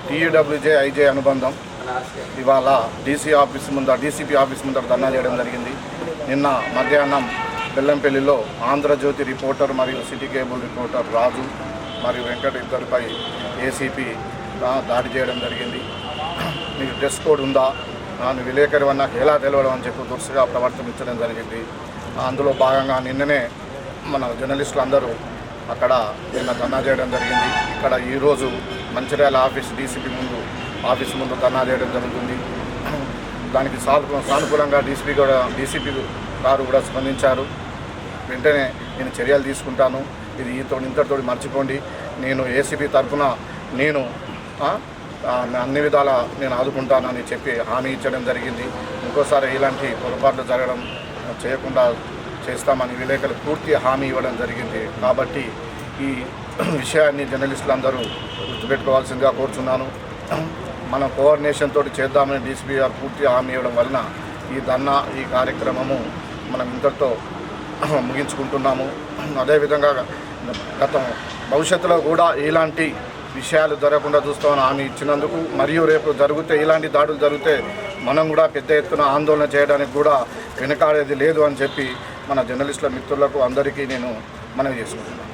TUWJ IJ అనుబంధం ఇవాళ DCP office ముందర ధర్నా చేయడం జరిగింది. నిన్న మధ్యాహ్నం బెల్లంపల్లిలో ఆంధ్రజ్యోతి రిపోర్టర్ మరియు సిటీ కేబుల్ రిపోర్టర్ రాజు మరియు వెంకట ఇద్దరిపై ఏసీపీ దాడి చేయడం జరిగింది. మీకు డ్రెస్ కోడ్ ఉందా, నువ్వు విలేకరి నాకు ఎలా తెలవడం అని చెప్పి దురుసుగా ప్రవర్తించడం జరిగింది. అందులో భాగంగా నిన్ననే మన జర్నలిస్టులు అందరూ అక్కడ నిన్న ధర్నా చేయడం జరిగింది. ఇక్కడ ఈరోజు మంచిర్యాల డీసీపీ ఆఫీస్ ముందు ధర్నా చేయడం జరుగుతుంది. దానికి సానుకూలంగా డీసీపీ గారు కూడా స్పందించారు. వెంటనే నేను చర్యలు తీసుకుంటాను, ఇది ఇంతటితోటి మర్చిపోండి, నేను ఏసీపీ తరఫున నేను అన్ని విధాల నేను ఆదుకుంటానని చెప్పి హామీ ఇచ్చడం జరిగింది. ఇంకోసారి ఇలాంటి పొరపాట్లు జరగడం చేయకుండా చేస్తామని విలేకరులు పూర్తి హామీ ఇవ్వడం జరిగింది. కాబట్టి ఈ విషయాన్ని జర్నలిస్టులందరూ గుర్తుపెట్టుకోవాల్సిందిగా కోరుచున్నాను. మనం కోఆర్డినేషన్ తోటి చేద్దామని డీసీపీ గారు పూర్తి హామీ ఇవ్వడం వలన ఈ ధర్నా ఈ కార్యక్రమము మనం ఇంతటితో ముగించుకుంటున్నాము. అదేవిధంగా భవిష్యత్తులో కూడా ఇలాంటి విషయాలు జరగకుండా చూస్తామని హామీ ఇచ్చినందుకు, మరియు రేపు ఇలాంటి దాడులు జరిగితే మనం కూడా పెద్ద ఎత్తున ఆందోళన చేయడానికి కూడా వెనకాడేది లేదు అని చెప్పి మన జర్నలిస్టుల మిత్రులకు అందరికీ నేను మనవి చేసుకుంటున్నాను.